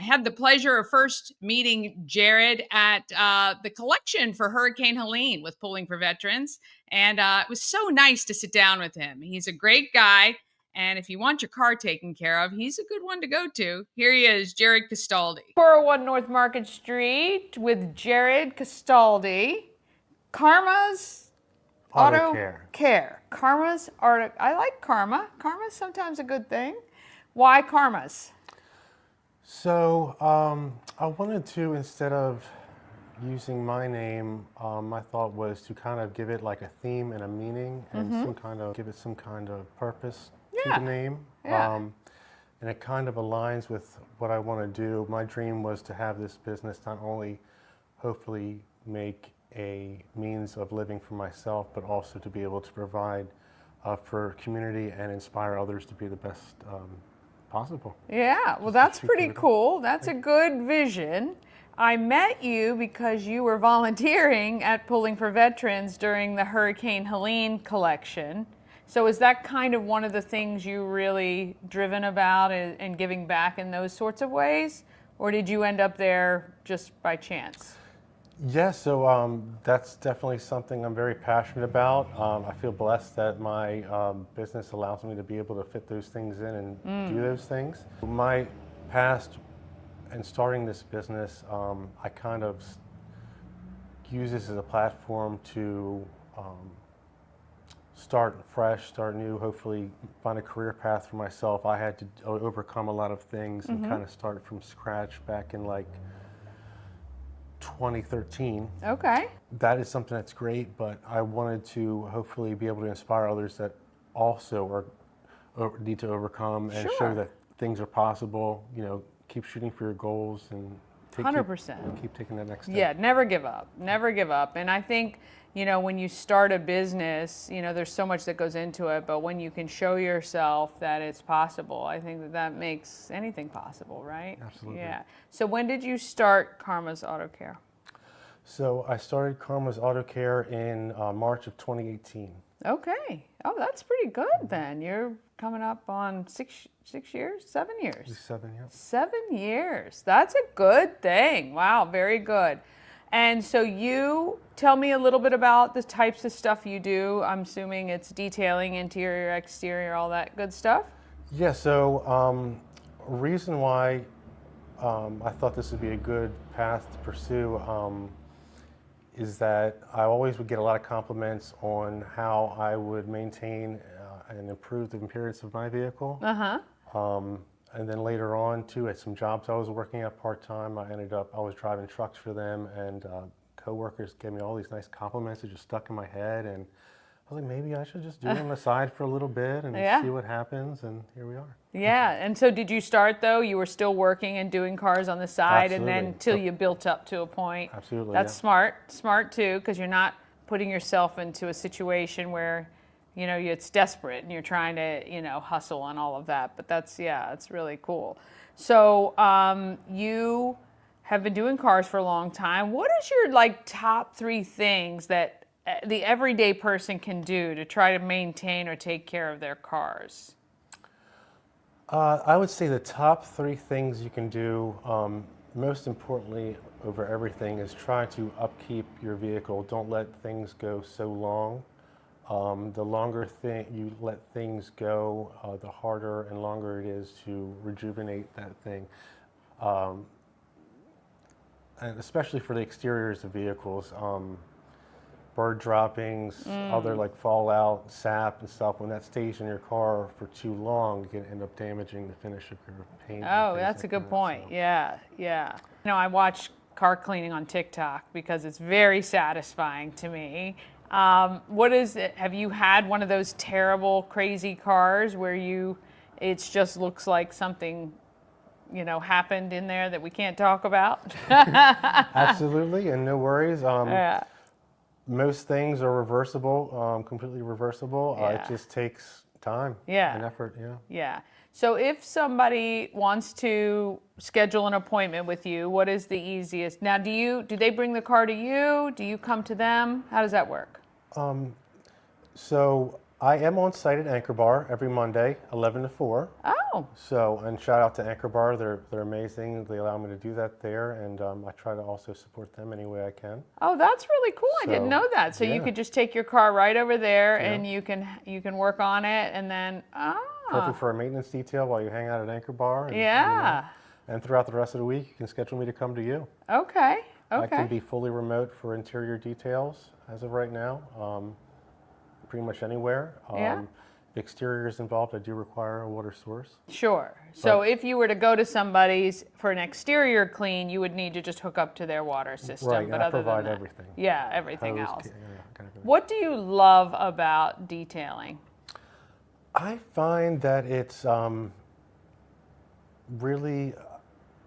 had the pleasure of first meeting Jared at the collection for Hurricane Helene with Pulling for Veterans. And it was so nice to sit down with him. He's a great guy. And if you want your car taken care of, he's a good one to go to. Here he is, Jared Castaldi. 401 North Market Street with Jared Castaldi. Karma's Auto Care. Karma's Auto. I like Karma. Karma's sometimes a good thing. Why Karma's? So I wanted to, instead of using my name, my thought was to kind of give it like a theme and a meaning and give it some kind of purpose to the name. And it kind of aligns with what I want to do. My dream was to have this business not only hopefully make a means of living for myself, but also to be able to provide for community and inspire others to be the best possible. Yeah, well, that's pretty cool. That's a good vision. I met you because you were volunteering at Pulling for Veterans during the Hurricane Helene collection. So is that kind of one of the things you really driven about and giving back in those sorts of ways? Or did you end up there just by chance? Yeah, so that's definitely something I'm very passionate about. I feel blessed that my business allows me to be able to fit those things in and do those things. My past and starting this business, I kind of use this as a platform to start fresh, start new, hopefully find a career path for myself. I had to overcome a lot of things and kind of start from scratch back in like 2013. Okay. That is something that's great, but I wanted to hopefully be able to inspire others that also need to overcome and show that things are possible. You know, keep shooting for your goals and 100%. Keep taking that next step. Yeah, never give up. Never give up. And I think, you know, when you start a business, you know, there's so much that goes into it, but when you can show yourself that it's possible, I think that makes anything possible, right? Absolutely. Yeah. So when did you start Karma's Auto Care? So I started Karma's Auto Care in March of 2018. Okay. Oh, that's pretty good then. You're coming up on 6 years, 7 years. 7, yeah. 7 years. That's a good thing. Wow, very good. And so you tell me a little bit about the types of stuff you do. I'm assuming it's detailing, interior, exterior, all that good stuff? Yeah, so reason why I thought this would be a good path to pursue is that I always would get a lot of compliments on how I would maintain and improve the appearance of my vehicle. And then later on too, at some jobs I was working at part-time, I was driving trucks for them, and co-workers gave me all these nice compliments that just stuck in my head, and I was like, maybe I should just do it on the side for a little bit and see what happens, and here we are. Yeah, and so did you start though? You were still working and doing cars on the side, and then until you built up to a point. Absolutely. That's smart too, because you're not putting yourself into a situation where, you know, it's desperate and you're trying to, you know, hustle and all of that. But that's really cool. So you have been doing cars for a long time. What is your like top 3 things that the everyday person can do to try to maintain or take care of their cars? I would say the top 3 things you can do, most importantly over everything, is try to upkeep your vehicle. Don't let things go so long. The longer you let things go, the harder and longer it is to rejuvenate that thing. And especially for the exteriors of vehicles, bird droppings, other like fallout, sap and stuff, when that stays in your car for too long, it can end up damaging the finish of your paint. Oh, that's a good point. Yeah. You know, I watch car cleaning on TikTok because it's very satisfying to me. What is it? Have you had one of those terrible, crazy cars where it just looks like something, you know, happened in there that we can't talk about? Absolutely, and no worries. Most things are reversible, completely reversible. It just takes time and effort. Yeah. So if somebody wants to schedule an appointment with you, what is the easiest? Now, do they bring the car to you? Do you come to them? How does that work? So I am on site at Anchor Bar every Monday, 11 to 4. Oh, So, and shout out to Anchor Bar. They're amazing. They allow me to do that there, and I try to also support them any way I can. oh, that's really cool. I didn't So, know that. So you yeah, could just take your car right over there, yeah. and you can work on it, and then Perfect for a maintenance detail while you hang out at Anchor Bar, and yeah, and throughout the rest of the week, you can schedule me to come to you. okay, I can okay, be fully remote for interior details as of right now, pretty much anywhere. yeah. If exterior is involved, I do require a water source. Sure. So But if you were to go to somebody's for an exterior clean, you would need to just hook up to their water system. right, But I other than provide that, everything. yeah, everything Hose, else. kind of What do you love about detailing? I find that it's really,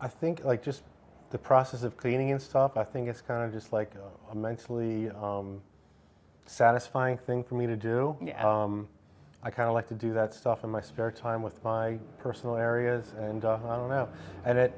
I think like just the process of cleaning and stuff, I think it's kind of just like a mentally satisfying thing for me to do. Yeah. I kind of like to do that stuff in my spare time with my personal areas, and I don't know. And it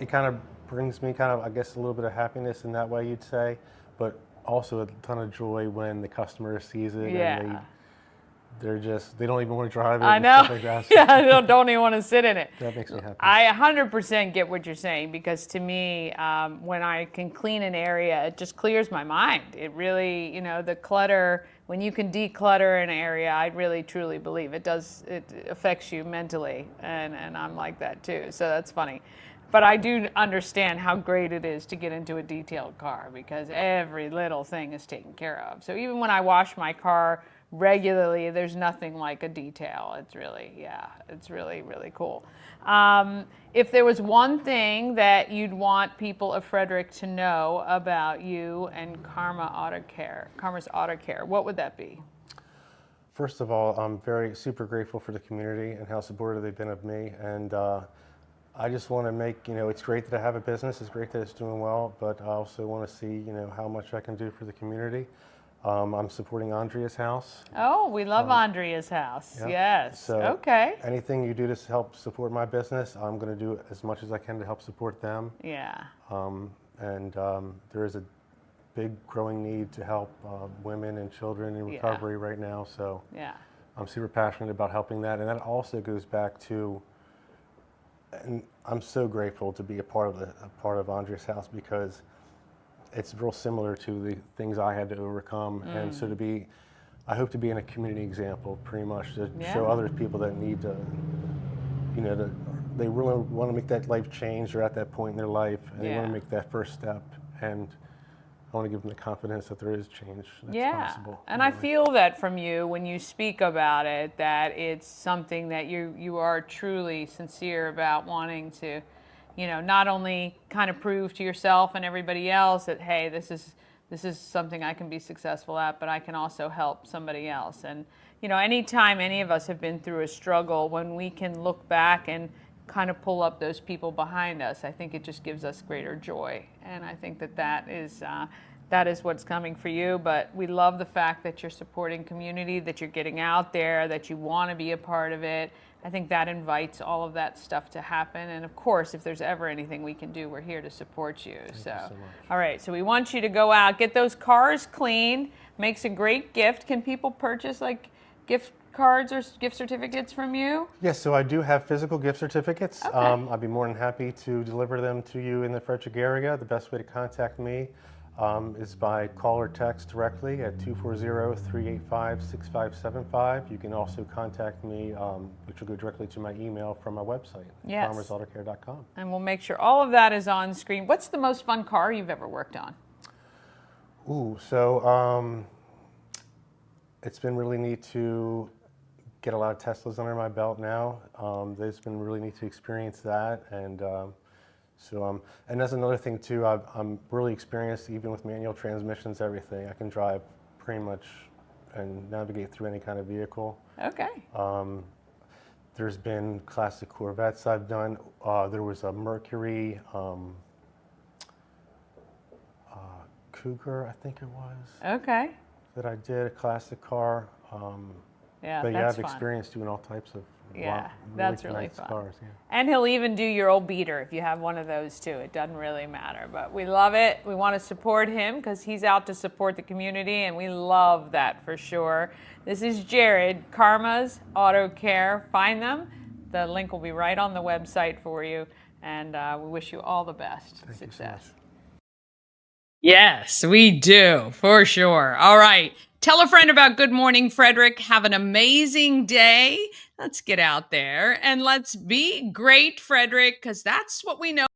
kind of brings me kind of, I guess, a little bit of happiness in that way, you'd say, but also a ton of joy when the customer sees it and Yeah. they don't even want to drive it I and know. stuff like that. So Yeah, I don't even want to sit in it. that makes me happy. I 100% get what you're saying because to me, when I can clean an area, it just clears my mind. It really, the clutter, when you can declutter an area, I really truly believe it affects you mentally. And I'm like that too. So that's funny. But I do understand how great it is to get into a detailed car because every little thing is taken care of. So even when I wash my car regularly, there's nothing like a detail. It's really, it's really, really cool. If there was one thing that you'd want people of Frederick to know about you and Karma's Auto Care, what would that be? First of all, I'm very super grateful for the community and how supportive they've been of me. And I just want to make, it's great that I have a business. It's great that it's doing well, but I also want to see, how much I can do for the community. I'm supporting Andrea's house. Oh, we love Andrea's house. Yeah. Yes. So Okay. anything you do to help support my business, I'm going to do as much as I can to help support them. Yeah. And there is a big growing need to help women and children in recovery right now. So Yeah. I'm super passionate about helping that. And that also goes back to, and I'm so grateful to be a part of Andrea's house because it's real similar to the things I had to overcome. And so I hope to be in a community example pretty much to show other people that need to, they really want to make that life change. They're at that point in their life and they want to make that first step. And I want to give them the confidence that there is change that's possible. And I feel that from you when you speak about it, that it's something that you are truly sincere about wanting to, not only kind of prove to yourself and everybody else that, hey, this is something I can be successful at, but I can also help somebody else. And, anytime any of us have been through a struggle, when we can look back and kind of pull up those people behind us, I think it just gives us greater joy. And I think that is what's coming for you. But we love the fact that you're supporting community, that you're getting out there, that you want to be a part of it. I think that invites all of that stuff to happen. And of course, if there's ever anything we can do, we're here to support you. Thank you so much. All right. So we want you to go out, get those cars cleaned. Makes a great gift. Can people purchase like gift cards or gift certificates from you? Yes, so I do have physical gift certificates. Okay. I'd be more than happy to deliver them to you in the Frederick area. The best way to contact me is by call or text directly at 240-385-6575. You can also contact me, which will go directly to my email from my website, farmersautocare.com. And we'll make sure all of that is on screen. What's the most fun car you've ever worked on? Ooh, so it's been really neat to get a lot of Teslas under my belt now. It's been really neat to experience that. And and that's another thing too. I'm really experienced even with manual transmissions, everything. I can drive pretty much and navigate through any kind of vehicle. Okay. There's been classic Corvettes I've done. There was a Mercury Cougar, I think it was. Okay. That I did, a classic car. Yeah, but that's I've fun. experienced doing all types of Yeah, that's really nice fun. cars. Yeah. And he'll even do your old beater if you have one of those too. It doesn't really matter, but we love it. We want to support him because he's out to support the community, and we love that for sure. This is Jared, Karma's Auto Care. Find them. The link will be right on the website for you, and we wish you all the best success. Yes, we do, for sure. All right. Tell a friend about Good Morning Frederick. Have an amazing day. Let's get out there and let's be great, Frederick, because that's what we know.